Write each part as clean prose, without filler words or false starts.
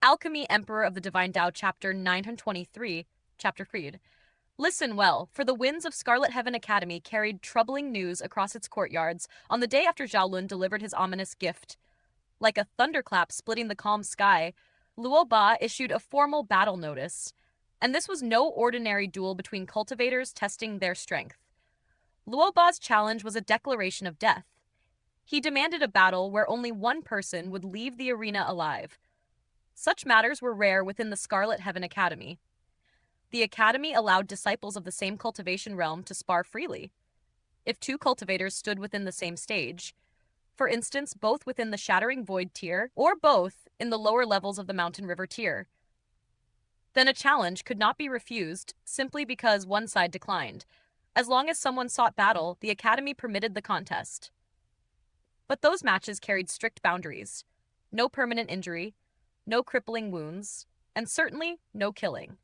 Alchemy Emperor of the Divine Dao, Chapter 923, Chapter Creed. Listen well, for the winds of Scarlet Heaven Academy carried troubling news across its courtyards on the day after Zhao Lun delivered his ominous gift. Like a thunderclap splitting the calm sky, Luo Ba issued a formal battle notice. And this was no ordinary duel between cultivators testing their strength. Luo Ba's challenge was a declaration of death. He demanded a battle where only one person would leave the arena alive. Such matters were rare within the Scarlet Heaven Academy. The Academy allowed disciples of the same cultivation realm to spar freely. If two cultivators stood within the same stage, for instance, both within the Shattering Void tier or both in the lower levels of the Mountain River tier, then a challenge could not be refused simply because one side declined. As long as someone sought battle, the Academy permitted the contest. But those matches carried strict boundaries. No permanent injury, no crippling wounds, and certainly no killing.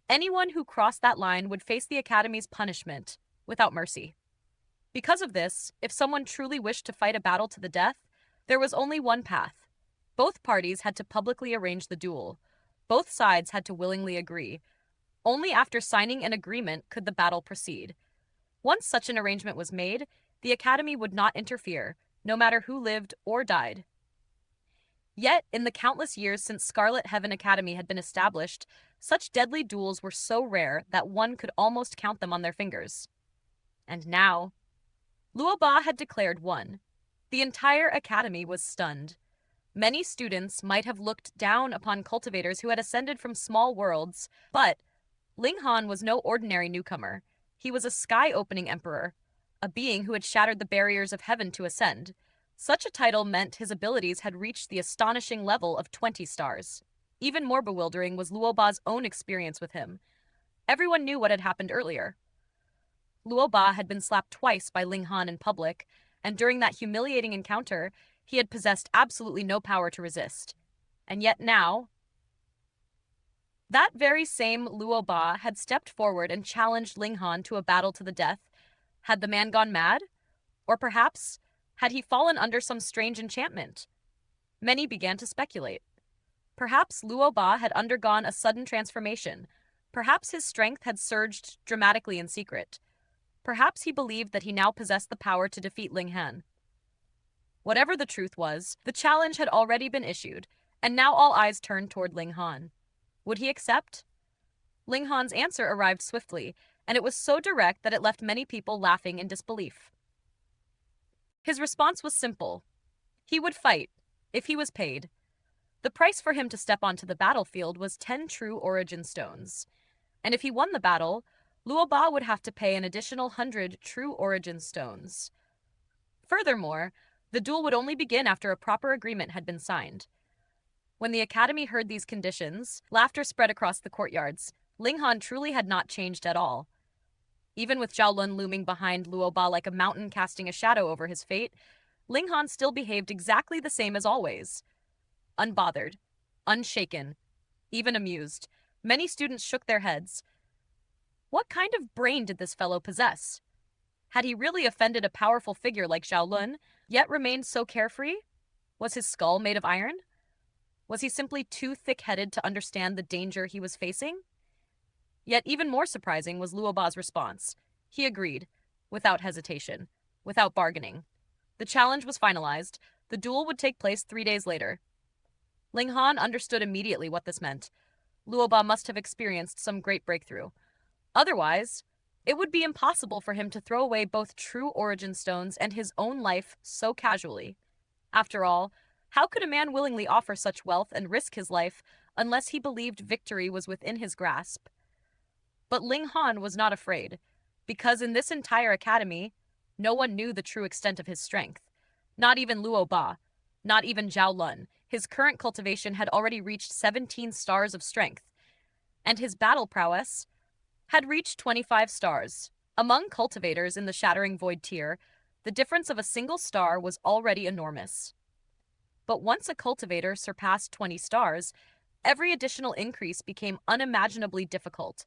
Anyone who crossed that line would face the Academy's punishment without mercy. Because of this, if someone truly wished to fight a battle to the death, there was only one path. Both parties had to publicly arrange the duel. Both sides had to willingly agree. Only after signing an agreement could the battle proceed. Once such an arrangement was made, the Academy would not interfere, no matter who lived or died. Yet, in the countless years since Scarlet Heaven Academy had been established, such deadly duels were so rare that one could almost count them on their fingers. And now, Luo Ba had declared one. The entire academy was stunned. Many students might have looked down upon cultivators who had ascended from small worlds, but Ling Han was no ordinary newcomer. He was a sky-opening emperor, a being who had shattered the barriers of heaven to ascend. Such a title meant his abilities had reached the astonishing level of 20 stars. Even more bewildering was Luo Ba's own experience with him. Everyone knew what had happened earlier. Luo Ba had been slapped twice by Ling Han in public, and during that humiliating encounter, he had possessed absolutely no power to resist. And yet now, that very same Luo Ba had stepped forward and challenged Ling Han to a battle to the death. Had the man gone mad? Or perhaps, had he fallen under some strange enchantment? Many began to speculate. Perhaps Luo Ba had undergone a sudden transformation. Perhaps his strength had surged dramatically in secret. Perhaps he believed that he now possessed the power to defeat Ling Han. Whatever the truth was, the challenge had already been issued, and now all eyes turned toward Ling Han. Would he accept? Ling Han's answer arrived swiftly, and it was so direct that it left many people laughing in disbelief. His response was simple. He would fight, if he was paid. The price for him to step onto the battlefield was 10 true origin stones. And if he won the battle, Luo Ba would have to pay an additional 100 true origin stones. Furthermore, the duel would only begin after a proper agreement had been signed. When the Academy heard these conditions, laughter spread across the courtyards. Ling Han truly had not changed at all. Even with Zhao Lun looming behind Luo Ba like a mountain casting a shadow over his fate, Ling Han still behaved exactly the same as always. Unbothered, unshaken, even amused. Many students shook their heads. What kind of brain did this fellow possess? Had he really offended a powerful figure like Zhao Lun, yet remained so carefree? Was his skull made of iron? Was he simply too thick-headed to understand the danger he was facing? Yet even more surprising was Luo Ba's response. He agreed, without hesitation, without bargaining. The challenge was finalized. The duel would take place 3 days later. Ling Han understood immediately what this meant. Luo Ba must have experienced some great breakthrough. Otherwise, it would be impossible for him to throw away both true origin stones and his own life so casually. After all, how could a man willingly offer such wealth and risk his life unless he believed victory was within his grasp? But Ling Han was not afraid, because in this entire academy, no one knew the true extent of his strength. Not even Luo Ba, not even Zhao Lun. His current cultivation had already reached 17 stars of strength, and his battle prowess had reached 25 stars. Among cultivators in the Shattering Void tier, the difference of a single star was already enormous. But once a cultivator surpassed 20 stars, every additional increase became unimaginably difficult.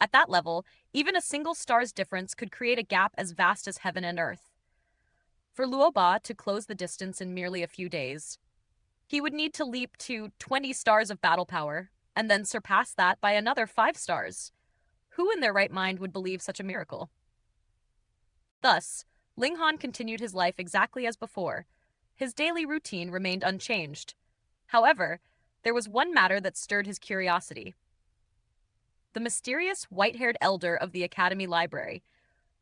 At that level, even a single star's difference could create a gap as vast as heaven and earth. For Luo Ba to close the distance in merely a few days, He would need to leap to 20 stars of battle power, and then surpass that by another 5 stars. Who in their right mind would believe such a miracle? Thus, Ling Han continued his life exactly as before. His daily routine remained unchanged. However, there was one matter that stirred his curiosity. The mysterious white-haired elder of the Academy Library.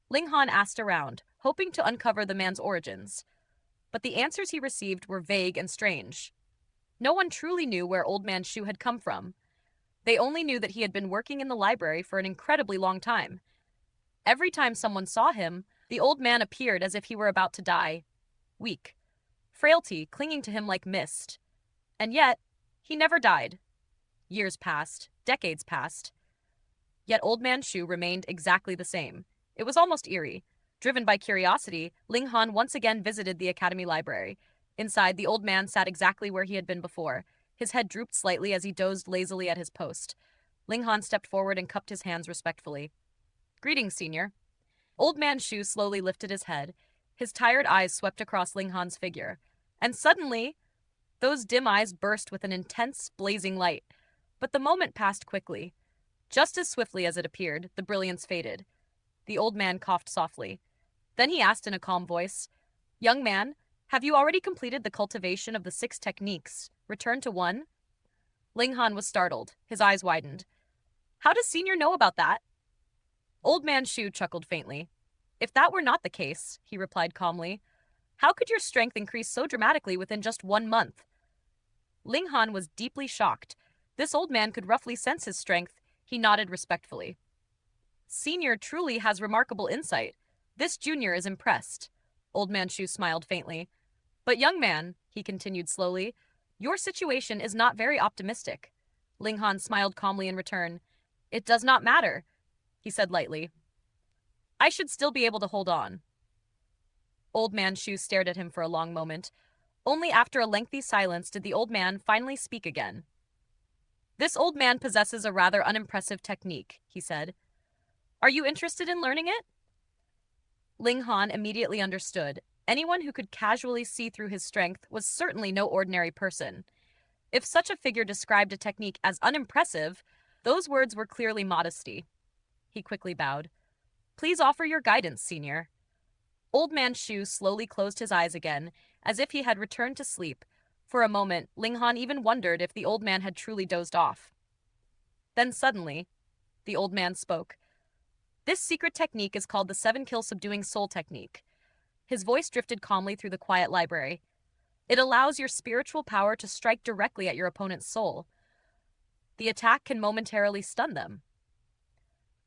Ling Han asked around, hoping to uncover the man's origins. But the answers he received were vague and strange. No one truly knew where Old Man Shu had come from. They only knew that he had been working in the library for an incredibly long time. Every time someone saw him, the old man appeared as if he were about to die, weak, frailty clinging to him like mist. And yet, he never died. Years passed, decades passed. Yet Old Man Shu remained exactly the same. It was almost eerie. Driven by curiosity, Ling Han once again visited the Academy Library. Inside, the old man sat exactly where he had been before. His head drooped slightly as he dozed lazily at his post. Ling Han stepped forward and cupped his hands respectfully. "Greetings, senior." Old Man Shu slowly lifted his head. His tired eyes swept across Ling Han's figure. And suddenly, those dim eyes burst with an intense, blazing light. But the moment passed quickly. Just as swiftly as it appeared, the brilliance faded. The old man coughed softly. Then he asked in a calm voice, "Young man, have you already completed the cultivation of the 6 techniques? Return to 1?" Ling Han was startled. His eyes widened. "How does Senior know about that?" Old Man Shu chuckled faintly. "If that were not the case," he replied calmly, "how could your strength increase so dramatically within just 1 month?" Ling Han was deeply shocked. This old man could roughly sense his strength. He nodded respectfully. "Senior truly has remarkable insight. This junior is impressed." Old Man Shu smiled faintly. "But young man," he continued slowly, "your situation is not very optimistic." Ling Han smiled calmly in return. "It does not matter," he said lightly. "I should still be able to hold on." Old Man Shu stared at him for a long moment. Only after a lengthy silence did the old man finally speak again. "This old man possesses a rather unimpressive technique," he said. "Are you interested in learning it?" Ling Han immediately understood. Anyone who could casually see through his strength was certainly no ordinary person. If such a figure described a technique as unimpressive, those words were clearly modesty. He quickly bowed. "Please offer your guidance, senior." Old Man Shu slowly closed his eyes again, as if he had returned to sleep. For a moment, Ling Han even wondered if the old man had truly dozed off. Then suddenly, the old man spoke. "This secret technique is called the 7-kill subduing soul technique." His voice drifted calmly through the quiet library. "It allows your spiritual power to strike directly at your opponent's soul. The attack can momentarily stun them.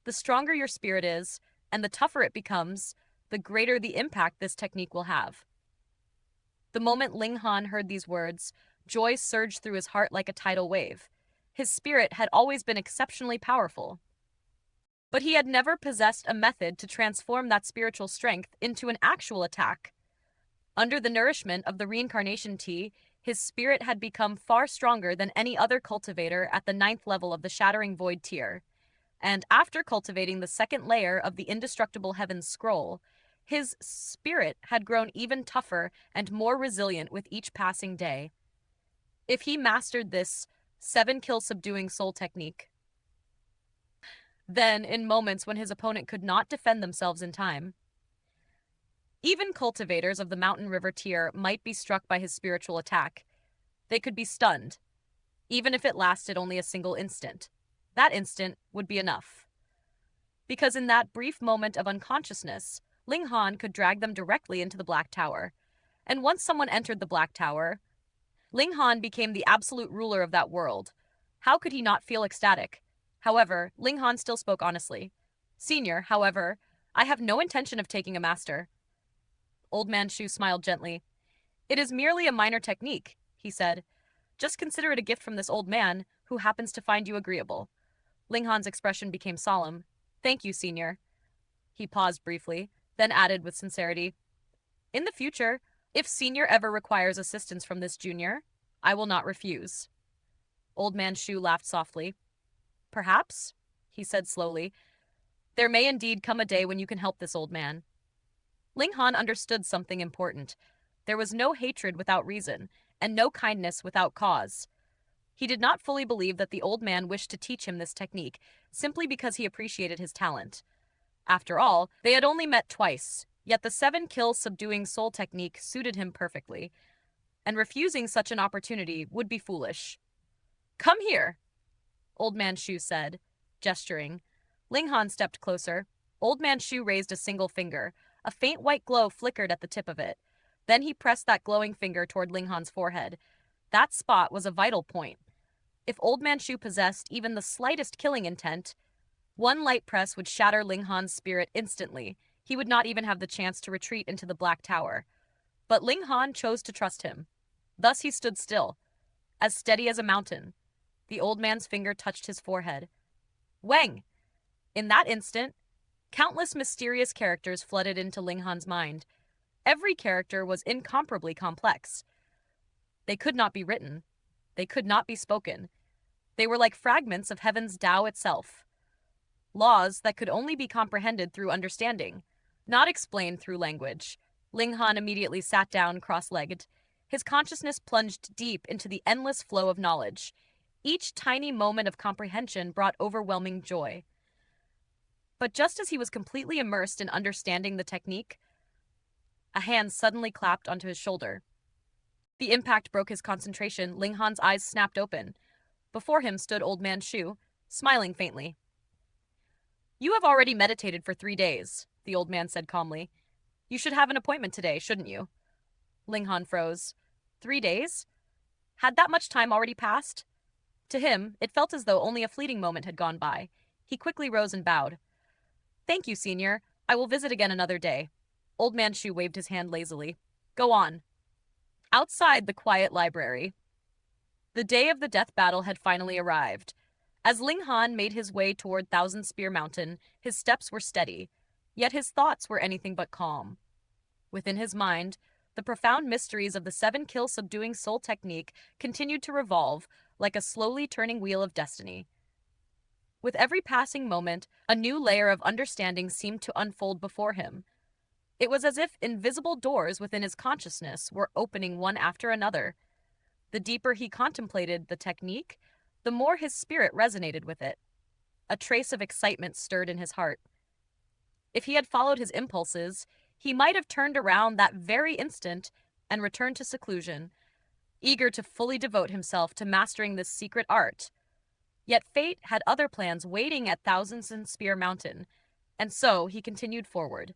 The stronger your spirit is, and the tougher it becomes, the greater the impact this technique will have." The moment Ling Han heard these words, joy surged through his heart like a tidal wave. His spirit had always been exceptionally powerful. But he had never possessed a method to transform that spiritual strength into an actual attack. Under the nourishment of the reincarnation tea, his spirit had become far stronger than any other cultivator at the 9th level of the Shattering Void tier. And after cultivating the 2nd layer of the Indestructible Heavens scroll, his spirit had grown even tougher and more resilient with each passing day. If he mastered this 7-kill subduing soul technique, then, in moments when his opponent could not defend themselves in time, even cultivators of the Mountain River tier might be struck by his spiritual attack. They could be stunned, even if it lasted only a single instant. That instant would be enough. Because in that brief moment of unconsciousness, Ling Han could drag them directly into the Black Tower. And once someone entered the Black Tower, Ling Han became the absolute ruler of that world. How could he not feel ecstatic? However, Ling Han still spoke honestly. "Senior, however, I have no intention of taking a master." Old Man Shu smiled gently. "It is merely a minor technique," he said. "Just consider it a gift from this old man who happens to find you agreeable." Ling Han's expression became solemn. "Thank you, senior." He paused briefly, then added with sincerity, "In the future, if senior ever requires assistance from this junior, I will not refuse." Old Man Shu laughed softly. "Perhaps," he said slowly, "there may indeed come a day when you can help this old man." Ling Han understood something important. There was no hatred without reason, and no kindness without cause. He did not fully believe that the old man wished to teach him this technique, simply because he appreciated his talent. After all, they had only met twice, yet the 7 kill subduing soul technique suited him perfectly, and refusing such an opportunity would be foolish. "Come here," Old Man Shu said, gesturing. Ling Han stepped closer. Old Man Shu raised a single finger. A faint white glow flickered at the tip of it. Then he pressed that glowing finger toward Ling Han's forehead. That spot was a vital point. If Old Man Shu possessed even the slightest killing intent, one light press would shatter Ling Han's spirit instantly. He would not even have the chance to retreat into the Black Tower. But Ling Han chose to trust him. Thus he stood still, as steady as a mountain. The old man's finger touched his forehead. Wang! In that instant, countless mysterious characters flooded into Ling Han's mind. Every character was incomparably complex. They could not be written. They could not be spoken. They were like fragments of heaven's Tao itself. Laws that could only be comprehended through understanding, not explained through language. Ling Han immediately sat down cross-legged. His consciousness plunged deep into the endless flow of knowledge. Each tiny moment of comprehension brought overwhelming joy. But just as he was completely immersed in understanding the technique, a hand suddenly clapped onto his shoulder. The impact broke his concentration. Ling Han's eyes snapped open. Before him stood Old Man Shu, smiling faintly. "You have already meditated for 3 days," the old man said calmly. "You should have an appointment today, shouldn't you?" Ling Han froze. 3 days? Had that much time already passed? To him, it felt as though only a fleeting moment had gone by. He quickly rose and bowed. "Thank you, Senior. I will visit again another day." Old Man Shu waved his hand lazily. "Go on." Outside the quiet library, the day of the death battle had finally arrived. As Ling Han made his way toward Thousand Spear Mountain, his steps were steady, yet his thoughts were anything but calm. Within his mind, the profound mysteries of the 7 kill subduing soul technique continued to revolve like a slowly turning wheel of destiny. With every passing moment, a new layer of understanding seemed to unfold before him. It was as if invisible doors within his consciousness were opening one after another. The deeper he contemplated the technique, the more his spirit resonated with it. A trace of excitement stirred in his heart. If he had followed his impulses, he might have turned around that very instant and returned to seclusion, eager to fully devote himself to mastering this secret art. Yet fate had other plans waiting at Thousand Spear Mountain, and so he continued forward.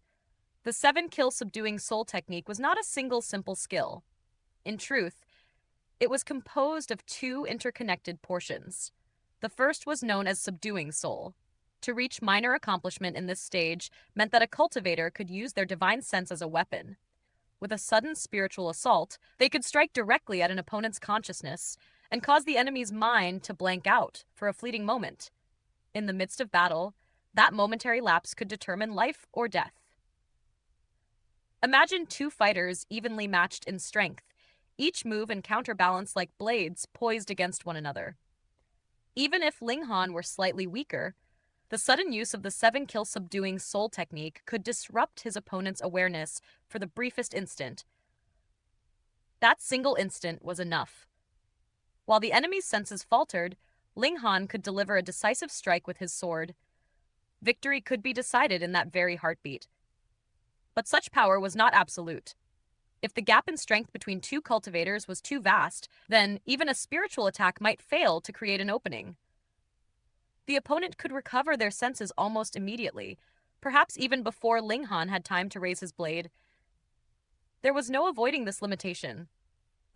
The 7 kill subduing soul technique was not a single simple skill. In truth, it was composed of 2 interconnected portions. The first was known as subduing soul. To reach minor accomplishment in this stage meant that a cultivator could use their divine sense as a weapon. With a sudden spiritual assault, they could strike directly at an opponent's consciousness and cause the enemy's mind to blank out for a fleeting moment. In the midst of battle, that momentary lapse could determine life or death. Imagine 2 fighters evenly matched in strength, each move and counterbalance like blades poised against one another. Even if Ling Han were slightly weaker, the sudden use of the 7 kill subduing soul technique could disrupt his opponent's awareness for the briefest instant. That single instant was enough. While the enemy's senses faltered, Ling Han could deliver a decisive strike with his sword. Victory could be decided in that very heartbeat. But such power was not absolute. If the gap in strength between 2 cultivators was too vast, then even a spiritual attack might fail to create an opening. The opponent could recover their senses almost immediately, perhaps even before Ling Han had time to raise his blade. There was no avoiding this limitation.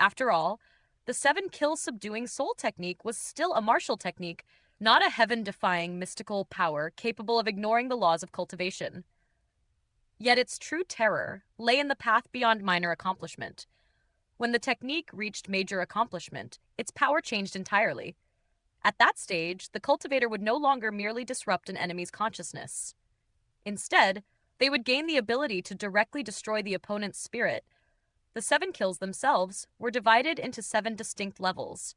After all, the 7 kill subduing soul technique was still a martial technique, not a heaven-defying mystical power capable of ignoring the laws of cultivation. Yet its true terror lay in the path beyond minor accomplishment. When the technique reached major accomplishment, its power changed entirely. At that stage, the cultivator would no longer merely disrupt an enemy's consciousness. Instead, they would gain the ability to directly destroy the opponent's spirit. The 7 kills themselves were divided into 7 distinct levels.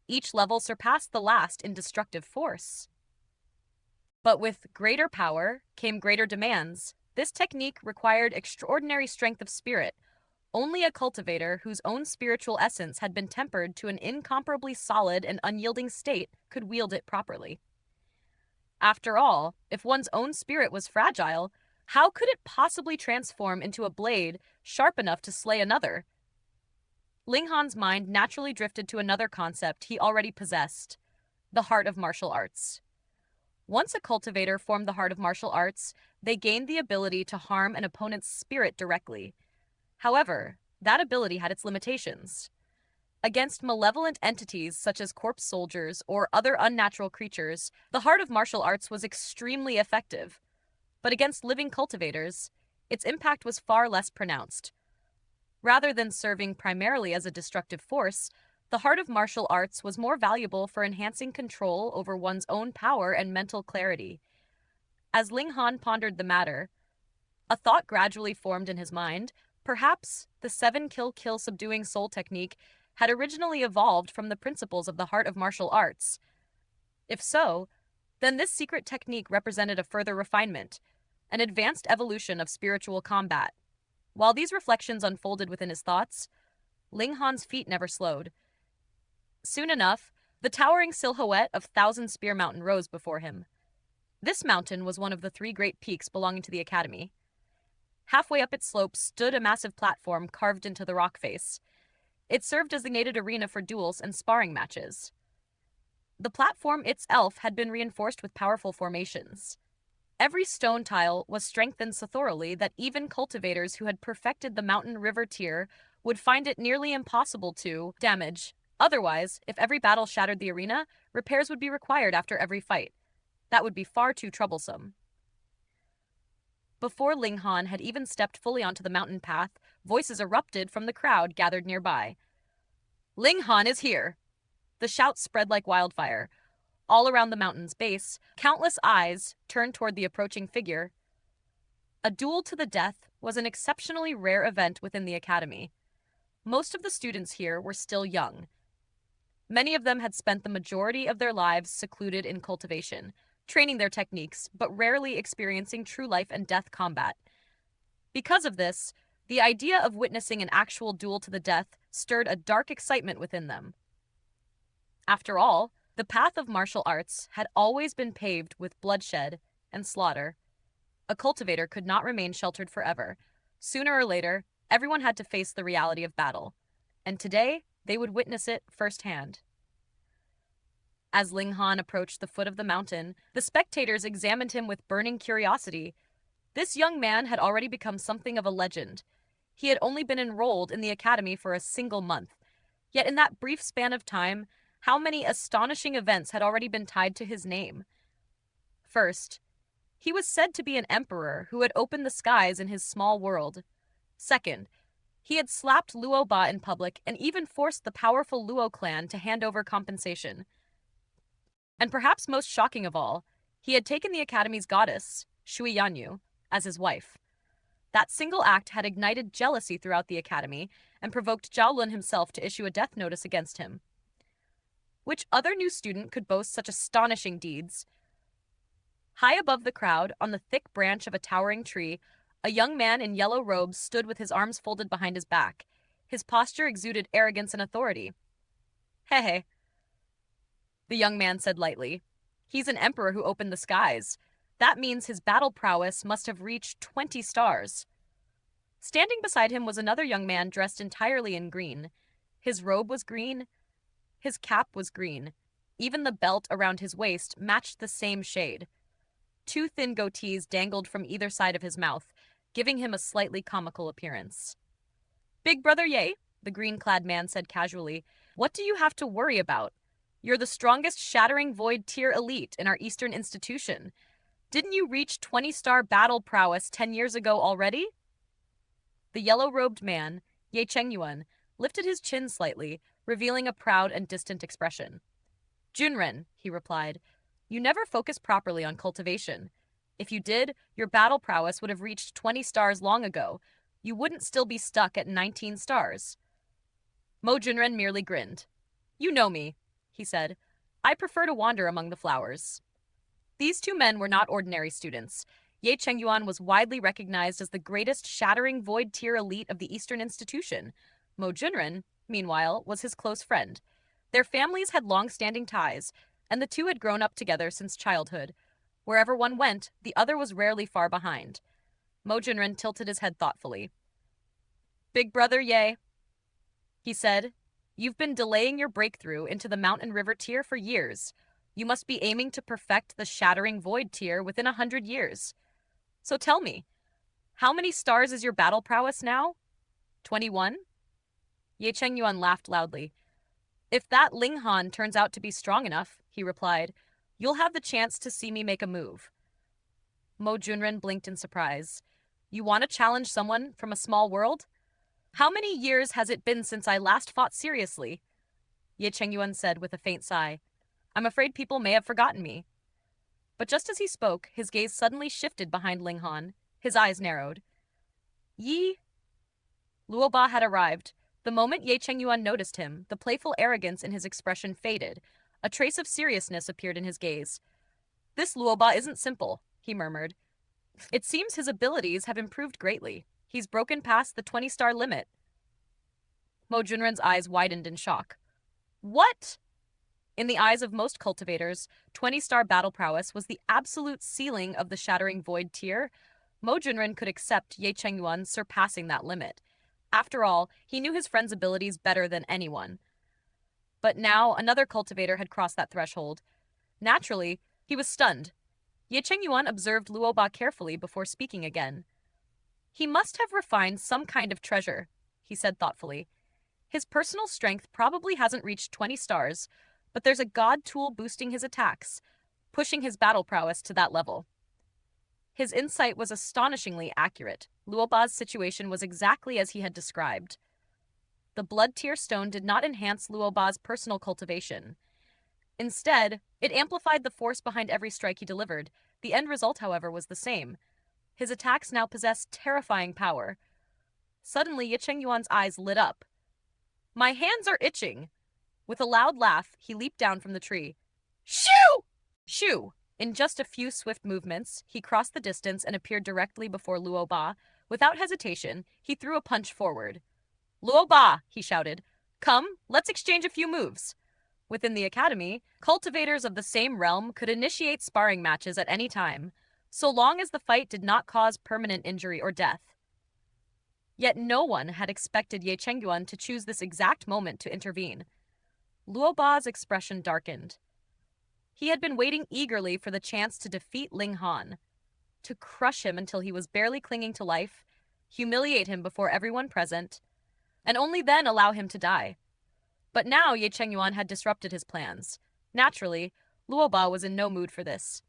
Each level surpassed the last in destructive force. But with greater power came greater demands. This technique required extraordinary strength of spirit. Only a cultivator whose own spiritual essence had been tempered to an incomparably solid and unyielding state could wield it properly. After all, if one's own spirit was fragile, how could it possibly transform into a blade sharp enough to slay another? Ling Han's mind naturally drifted to another concept he already possessed, the heart of martial arts. Once a cultivator formed the heart of martial arts, they gained the ability to harm an opponent's spirit directly. However, that ability had its limitations. Against malevolent entities such as corpse soldiers or other unnatural creatures, the heart of martial arts was extremely effective. But against living cultivators, its impact was far less pronounced. Rather than serving primarily as a destructive force, the heart of martial arts was more valuable for enhancing control over one's own power and mental clarity. As Ling Han pondered the matter, a thought gradually formed in his mind. Perhaps the 7-kill subduing soul technique had originally evolved from the principles of the heart of martial arts. If so, then this secret technique represented a further refinement, an advanced evolution of spiritual combat. While these reflections unfolded within his thoughts, Ling Han's feet never slowed. Soon enough, the towering silhouette of Thousand Spear Mountain rose before him. This mountain was one of the 3 great peaks belonging to the academy. Halfway up its slope stood a massive platform carved into the rock face. It served as a designated arena for duels and sparring matches. The platform itself had been reinforced with powerful formations. Every stone tile was strengthened so thoroughly that even cultivators who had perfected the mountain river tier would find it nearly impossible to damage. Otherwise, if every battle shattered the arena, repairs would be required after every fight. That would be far too troublesome. Before Ling Han had even stepped fully onto the mountain path, voices erupted from the crowd gathered nearby. "Ling Han is here!" The shouts spread like wildfire. All around the mountain's base, countless eyes turned toward the approaching figure. A duel to the death was an exceptionally rare event within the academy. Most of the students here were still young. Many of them had spent the majority of their lives secluded in cultivation, training their techniques, but rarely experiencing true life and death combat. Because of this, the idea of witnessing an actual duel to the death stirred a dark excitement within them. After all, the path of martial arts had always been paved with bloodshed and slaughter. A cultivator could not remain sheltered forever. Sooner or later, everyone had to face the reality of battle, and today they would witness it firsthand. As Ling Han approached the foot of the mountain, the spectators examined him with burning curiosity. This young man had already become something of a legend. He had only been enrolled in the academy for a single month. Yet in that brief span of time, how many astonishing events had already been tied to his name? First, he was said to be an emperor who had opened the skies in his small world. Second, he had slapped Luo Ba in public and even forced the powerful Luo clan to hand over compensation. And perhaps most shocking of all, he had taken the academy's goddess, Shui Yanyu, as his wife. That single act had ignited jealousy throughout the academy and provoked Zhao Lun himself to issue a death notice against him. Which other new student could boast such astonishing deeds? High above the crowd, on the thick branch of a towering tree, a young man in yellow robes stood with his arms folded behind his back. His posture exuded arrogance and authority. "Hey," the young man said lightly. "He's an emperor who opened the skies. That means his battle prowess must have reached 20 stars. Standing beside him was another young man dressed entirely in green. His robe was green. His cap was green. Even the belt around his waist matched the same shade. 2 thin goatees dangled from either side of his mouth, giving him a slightly comical appearance. "Big Brother Ye," the green-clad man said casually, "what do you have to worry about? You're the strongest Shattering Void tier elite in our Eastern institution. Didn't you reach 20-star battle prowess 10 years ago already?" The yellow-robed man, Ye Chengyuan, lifted his chin slightly, revealing a proud and distant expression. "Junren," he replied, "you never focused properly on cultivation. If you did, your battle prowess would have reached 20 stars long ago. You wouldn't still be stuck at 19 stars. Mo Junren merely grinned. "You know me," he said. "I prefer to wander among the flowers." These 2 men were not ordinary students. Ye Chengyuan was widely recognized as the greatest shattering void tier elite of the Eastern institution. Mo Junren, meanwhile, was his close friend. Their families had long-standing ties, and the two had grown up together since childhood. Wherever one went, the other was rarely far behind. Mo Junren tilted his head thoughtfully. "Big brother Ye," he said, "you've been delaying your breakthrough into the Mountain River tier for years. You must be aiming to perfect the Shattering Void tier within 100 years. So tell me, how many stars is your battle prowess now? 21? Ye Chengyuan laughed loudly. "If that Ling Han turns out to be strong enough," he replied, "you'll have the chance to see me make a move." Mo Junren blinked in surprise. "You want to challenge someone from a small world? How many years has it been since I last fought seriously?" Ye Chengyuan said with a faint sigh. "I'm afraid people may have forgotten me." But just as he spoke, his gaze suddenly shifted behind Ling Han. His eyes narrowed. "Yi?" Luo Ba had arrived. The moment Ye Chengyuan noticed him, the playful arrogance in his expression faded. A trace of seriousness appeared in his gaze. "This Luo Ba isn't simple," he murmured. "It seems his abilities have improved greatly. He's broken past the 20-star limit." Mo Junren's eyes widened in shock. "What?" In the eyes of most cultivators, 20-star battle prowess was the absolute ceiling of the Shattering Void tier. Mo Junren could accept Ye Chengyuan surpassing that limit. After all, he knew his friend's abilities better than anyone. But now another cultivator had crossed that threshold. Naturally, he was stunned. Ye Chengyuan observed Luo Ba carefully before speaking again. "He must have refined some kind of treasure," he said thoughtfully. "His personal strength probably hasn't reached 20 stars, but there's a god tool boosting his attacks, pushing his battle prowess to that level." His insight was astonishingly accurate. Luo Ba's situation was exactly as he had described. The blood tier stone did not enhance Luo Ba's personal cultivation. Instead, it amplified the force behind every strike he delivered. The end result, however, was the same. His attacks now possessed terrifying power. Suddenly, Ye Chengyuan's eyes lit up. "My hands are itching!" With a loud laugh, he leaped down from the tree. "Shoo!" Shoo! In just a few swift movements, he crossed the distance and appeared directly before Luo Ba. Without hesitation, he threw a punch forward. "Luo Ba!" he shouted. "Come, let's exchange a few moves." Within the academy, cultivators of the same realm could initiate sparring matches at any time, so long as the fight did not cause permanent injury or death. Yet no one had expected Ye Chengyuan to choose this exact moment to intervene. Luo Ba's expression darkened. He had been waiting eagerly for the chance to defeat Ling Han, to crush him until he was barely clinging to life, humiliate him before everyone present, and only then allow him to die. But now Ye Chengyuan had disrupted his plans. Naturally, Luo Ba was in no mood for this.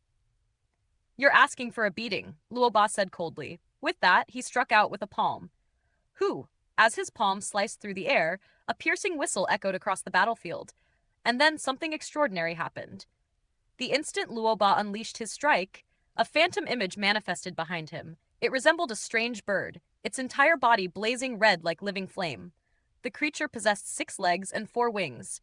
"You're asking for a beating," Luo Ba said coldly. With that, he struck out with a palm. Who, as his palm sliced through the air, a piercing whistle echoed across the battlefield. And then something extraordinary happened. The instant Luo Ba unleashed his strike, a phantom image manifested behind him. It resembled a strange bird, its entire body blazing red like living flame. The creature possessed 6 legs and 4 wings.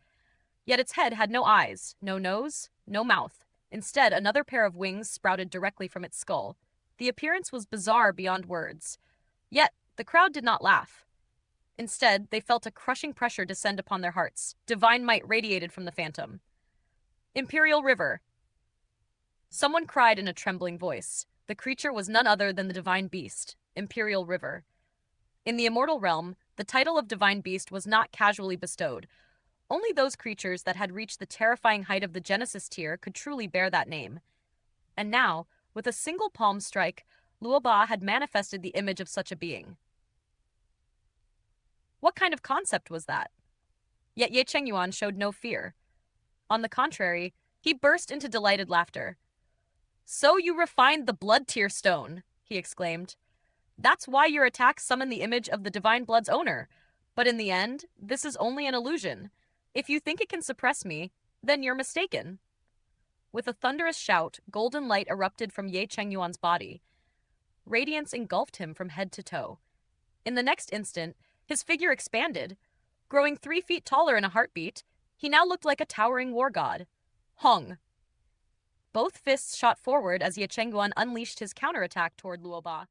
Yet its head had no eyes, no nose, no mouth. Instead, another pair of wings sprouted directly from its skull. The appearance was bizarre beyond words. Yet, the crowd did not laugh. Instead, they felt a crushing pressure descend upon their hearts. Divine might radiated from the phantom. "Imperial River!" Someone cried in a trembling voice. The creature was none other than the Divine Beast, Imperial River. In the immortal realm, the title of Divine Beast was not casually bestowed. Only those creatures that had reached the terrifying height of the Genesis tier could truly bear that name. And now, with a single palm strike, Luo Ba had manifested the image of such a being. What kind of concept was that? Yet Ye Chengyuan showed no fear. On the contrary, he burst into delighted laughter. "So you refined the blood tier stone," he exclaimed. "That's why your attacks summon the image of the divine blood's owner. But in the end, this is only an illusion. If you think it can suppress me, then you're mistaken." With a thunderous shout, golden light erupted from Ye Chengyuan's body. Radiance engulfed him from head to toe. In the next instant, his figure expanded. Growing 3 feet taller in a heartbeat, he now looked like a towering war god. Hong. Both fists shot forward as Ye Chengguan unleashed his counterattack toward Luoba.